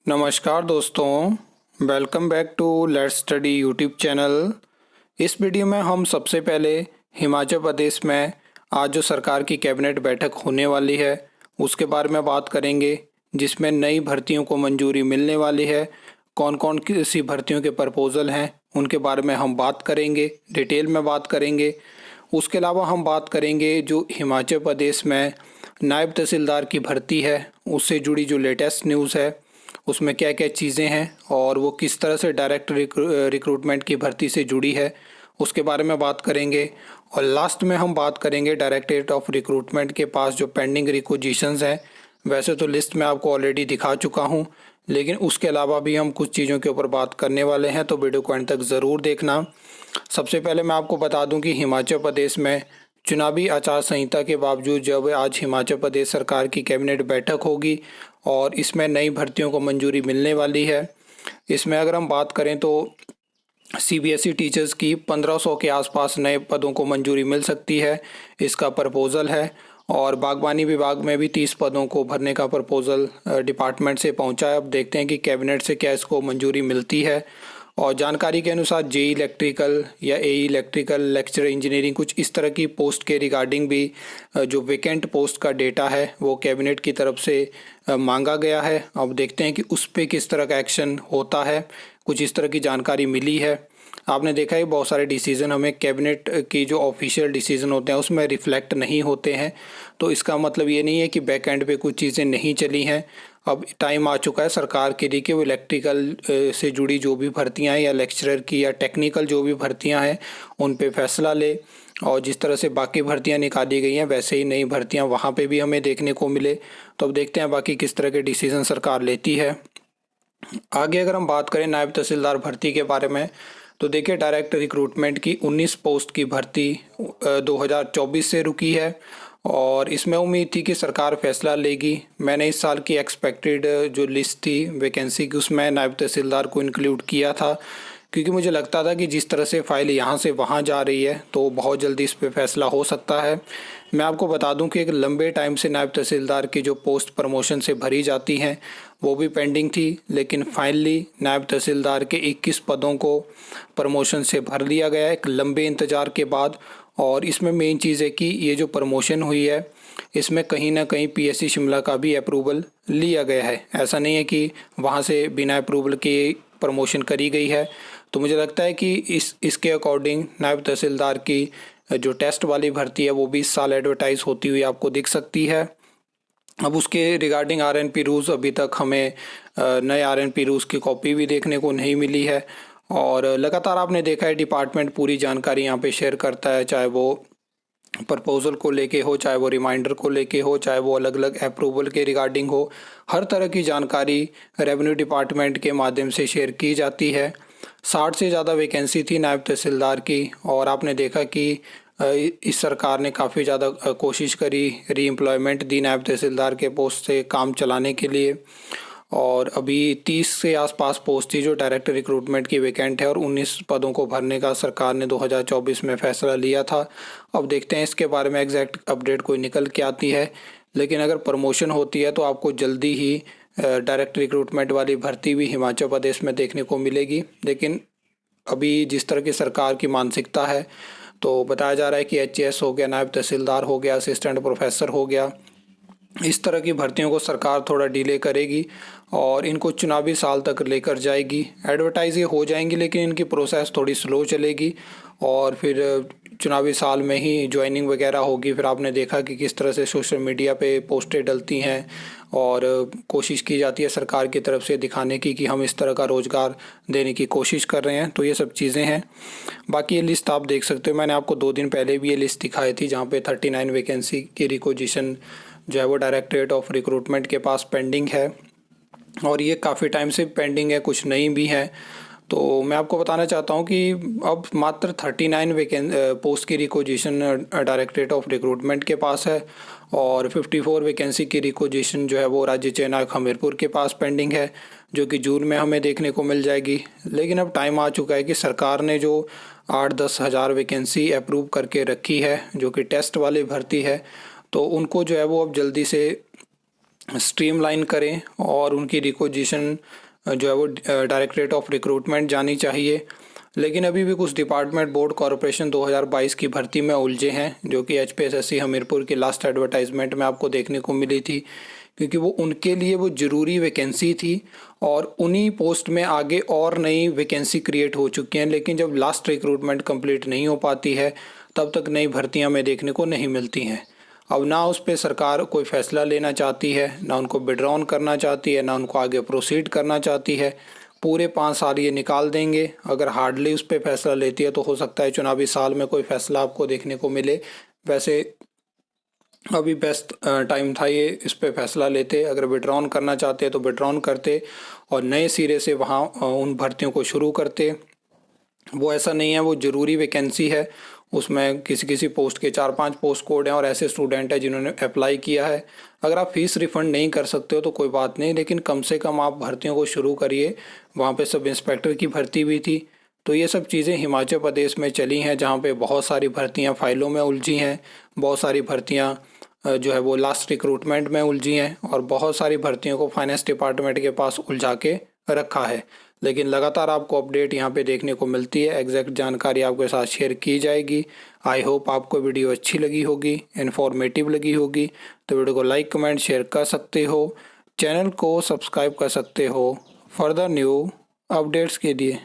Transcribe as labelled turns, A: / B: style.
A: नमस्कार दोस्तों, welcome back to let's study YouTube channel. इस वीडियो में हम सबसे पहले हिमाचल प्रदेश में आज जो सरकार की कैबिनेट बैठक होने वाली है उसके बारे में बात करेंगे, जिसमें नई भर्तियों को मंजूरी मिलने वाली है। कौन कौन सी भर्तियों के प्रपोजल हैं उनके बारे में हम बात करेंगे, डिटेल में बात करेंगे। उसके अलावा हम बात करेंगे जो हिमाचल प्रदेश में नायब तहसीलदार की भर्ती है उससे जुड़ी जो लेटेस्ट न्यूज़ है उसमें क्या क्या चीज़ें हैं और वो किस तरह से डायरेक्ट रिक्रूटमेंट की भर्ती से जुड़ी है उसके बारे में बात करेंगे। और लास्ट में हम बात करेंगे डायरेक्टरेट ऑफ रिक्रूटमेंट के पास जो पेंडिंग रिक्वेजिशंस हैं। वैसे तो लिस्ट मैं आपको ऑलरेडी दिखा चुका हूं, लेकिन उसके अलावा भी हम कुछ चीज़ों के ऊपर बात करने वाले हैं, तो वीडियो को एंड तक ज़रूर देखना। सबसे पहले मैं आपको बता दूं कि हिमाचल प्रदेश में चुनावी आचार संहिता के बावजूद जब आज हिमाचल प्रदेश सरकार की कैबिनेट बैठक होगी और इसमें नई भर्तियों को मंजूरी मिलने वाली है। इसमें अगर हम बात करें तो सीबीएसई टीचर्स की 1500 के आसपास नए पदों को मंजूरी मिल सकती है, इसका प्रपोज़ल है। और बागवानी विभाग में भी 30 पदों को भरने का प्रपोज़ल डिपार्टमेंट से पहुंचा है। अब देखते हैं कि कैबिनेट से क्या इसको मंजूरी मिलती है। और जानकारी के अनुसार जेई इलेक्ट्रिकल या एई इलेक्ट्रिकल, लेक्चरर इंजीनियरिंग, कुछ इस तरह की पोस्ट के रिगार्डिंग भी जो वेकेंट पोस्ट का डेटा है वो कैबिनेट की तरफ से मांगा गया है। अब देखते हैं कि उस पर किस तरह का एक्शन होता है। कुछ इस तरह की जानकारी मिली है। आपने देखा है बहुत सारे डिसीज़न हमें कैबिनेट की जो ऑफिशियल डिसीज़न होते हैं उसमें रिफ्लेक्ट नहीं होते हैं, तो इसका मतलब ये नहीं है कि बैक एंड पे कुछ चीज़ें नहीं चली हैं। अब टाइम आ चुका है सरकार के लिए कि वो इलेक्ट्रिकल से जुड़ी जो भी भर्तियां हैं या लेक्चरर की या टेक्निकल जो भी भर्तियां हैं उन पे फैसला ले। और जिस तरह से बाकी भर्तियां निकाली गई हैं वैसे ही नई भर्तियां वहाँ पे भी हमें देखने को मिले। तो अब देखते हैं बाकी किस तरह के डिसीज़न सरकार लेती है। आगे अगर हम बात करें नायब तहसीलदार भर्ती के बारे में, तो देखिए डायरेक्ट रिक्रूटमेंट की 19 पोस्ट की भर्ती 2024 से रुकी है और इसमें उम्मीद थी कि सरकार फैसला लेगी। मैंने इस साल की एक्सपेक्टेड जो लिस्ट थी वैकेंसी की उसमें नायब तहसीलदार को इंक्लूड किया था, क्योंकि मुझे लगता था कि जिस तरह से फाइल यहाँ से वहाँ जा रही है तो बहुत जल्दी इस पर फैसला हो सकता है। मैं आपको बता दूं कि एक लंबे टाइम से नायब तहसीलदार की जो पोस्ट प्रमोशन से भरी जाती हैं वो भी पेंडिंग थी, लेकिन फाइनली नायब तहसीलदार के 21 पदों को प्रमोशन से भर लिया गया एक लंबे इंतज़ार के बाद। और इसमें मेन चीज़ है कि ये जो प्रमोशन हुई है इसमें कहीं ना कहीं पीएससी शिमला का भी अप्रूवल लिया गया है। ऐसा नहीं है कि वहाँ से बिना अप्रूवल के प्रमोशन करी गई है। तो मुझे लगता है कि इसके अकॉर्डिंग नायब तहसीलदार की जो टेस्ट वाली भर्ती है वो भी इस साल एडवर्टाइज होती हुई आपको दिख सकती है। अब उसके रिगार्डिंग आरएनपी रूल्स अभी तक हमें नए आरएनपी रूल्स की कॉपी भी देखने को नहीं मिली है। और लगातार आपने देखा है डिपार्टमेंट पूरी जानकारी यहाँ पे शेयर करता है, चाहे वो प्रपोजल को लेके हो, चाहे वो रिमाइंडर को लेके हो, चाहे वो अलग अलग अप्रूवल के रिगार्डिंग हो। हर तरह की जानकारी रेवेन्यू डिपार्टमेंट के माध्यम से शेयर की जाती है। 60 से ज़्यादा वैकेंसी थी नायब तहसीलदार की और आपने देखा कि इस सरकार ने काफ़ी ज़्यादा कोशिश करी, रीएम्प्लॉयमेंट दी नायब तहसीलदार के पोस्ट से काम चलाने के लिए। और अभी 30 के आसपास पोस्ट थी जो डायरेक्ट रिक्रूटमेंट की वैकेंट है और 19 पदों को भरने का सरकार ने 2024 में फैसला लिया था। अब देखते हैं इसके बारे में एग्जैक्ट अपडेट कोई निकल के आती है, लेकिन अगर प्रमोशन होती है तो आपको जल्दी ही डायरेक्ट रिक्रूटमेंट वाली भर्ती भी हिमाचल प्रदेश में देखने को मिलेगी। लेकिन अभी जिस तरह की सरकार की मानसिकता है तो बताया जा रहा है कि एचएएस हो गया, नायब तहसीलदार हो गया, असिस्टेंट प्रोफेसर हो गया, इस तरह की भर्तियों को सरकार थोड़ा डिले करेगी और इनको चुनावी साल तक लेकर जाएगी। एडवर्टाइज ये हो जाएंगी लेकिन इनकी प्रोसेस थोड़ी स्लो चलेगी और फिर चुनावी साल में ही ज्वाइनिंग वगैरह होगी। फिर आपने देखा कि किस तरह से सोशल मीडिया पे पोस्टें डलती हैं और कोशिश की जाती है सरकार की तरफ से दिखाने की कि हम इस तरह का रोज़गार देने की कोशिश कर रहे हैं। तो ये सब चीज़ें हैं। बाकी ये लिस्ट आप देख सकते हो, मैंने आपको 2 दिन पहले भी ये लिस्ट दिखाई थी जहाँ पे 39 वैकेंसी की रिक्वेजिशन जो है वो डायरेक्टरेट ऑफ रिक्रूटमेंट के पास पेंडिंग है और ये काफ़ी टाइम से पेंडिंग है, कुछ नई भी है। तो मैं आपको बताना चाहता हूँ कि अब मात्र 39 पोस्ट की रिक्वेजिशन डायरेक्टरेट ऑफ रिक्रूटमेंट के पास है और 54 वैकेंसी की रिक्वेजिशन जो है वो राज्य चयन आयोग हमीरपुर के पास पेंडिंग है, जो कि जून में हमें देखने को मिल जाएगी। लेकिन अब टाइम आ चुका है कि सरकार ने जो 8-10 हज़ार वैकेंसी अप्रूव करके रखी है जो कि टेस्ट वाली भर्ती है, तो उनको जो है वो अब जल्दी से स्ट्रीमलाइन करें और उनकी रिक्विजिशन जो है वो डायरेक्टरेट ऑफ रिक्रूटमेंट जानी चाहिए। लेकिन अभी भी कुछ डिपार्टमेंट बोर्ड कॉरपोरेशन 2022 की भर्ती में उलझे हैं, जो कि HPSSC हमीरपुर की लास्ट एडवर्टाइजमेंट में आपको देखने को मिली थी, क्योंकि वो उनके लिए वो ज़रूरी वैकेंसी थी और उन्हीं पोस्ट में आगे और नई वैकेंसी क्रिएट हो चुकी हैं। लेकिन जब लास्ट रिक्रूटमेंट कंप्लीट नहीं हो पाती है तब तक नई भर्तियां हमें देखने को नहीं मिलती हैं। अब ना उस पर सरकार कोई फ़ैसला लेना चाहती है, ना उनको विड्रॉन करना चाहती है, ना उनको आगे प्रोसीड करना चाहती है। पूरे 5 साल ये निकाल देंगे। अगर हार्डली उस पर फैसला लेती है तो हो सकता है चुनावी साल में कोई फ़ैसला आपको देखने को मिले। वैसे अभी बेस्ट टाइम था ये इस पे फैसला लेते। अगर विड्रॉन करना चाहते तो विड्रॉन करते और नए सिरे से वहाँ उन भर्तियों को शुरू करते। वो ऐसा नहीं है, वो ज़रूरी वैकेंसी है, उसमें किसी किसी पोस्ट के 4-5 पोस्ट कोड हैं और ऐसे स्टूडेंट हैं जिन्होंने अप्लाई किया है। अगर आप फीस रिफ़ंड नहीं कर सकते हो तो कोई बात नहीं, लेकिन कम से कम आप भर्तियों को शुरू करिए। वहाँ पे सब इंस्पेक्टर की भर्ती भी थी। तो ये सब चीज़ें हिमाचल प्रदेश में चली हैं, जहाँ पे बहुत सारी भर्तियाँ फाइलों में उलझी हैं, बहुत सारी भर्तियाँ जो है वो लास्ट रिक्रूटमेंट में उलझी हैं और बहुत सारी भर्तियों को फाइनेंस डिपार्टमेंट के पास उलझा के रखा है। लेकिन लगातार आपको अपडेट यहाँ पे देखने को मिलती है, एग्जैक्ट जानकारी आपके साथ शेयर की जाएगी। आई होप आपको वीडियो अच्छी लगी होगी, इन्फॉर्मेटिव लगी होगी। तो वीडियो को लाइक कमेंट शेयर कर सकते हो, चैनल को सब्सक्राइब कर सकते हो फर्दर न्यू अपडेट्स के लिए।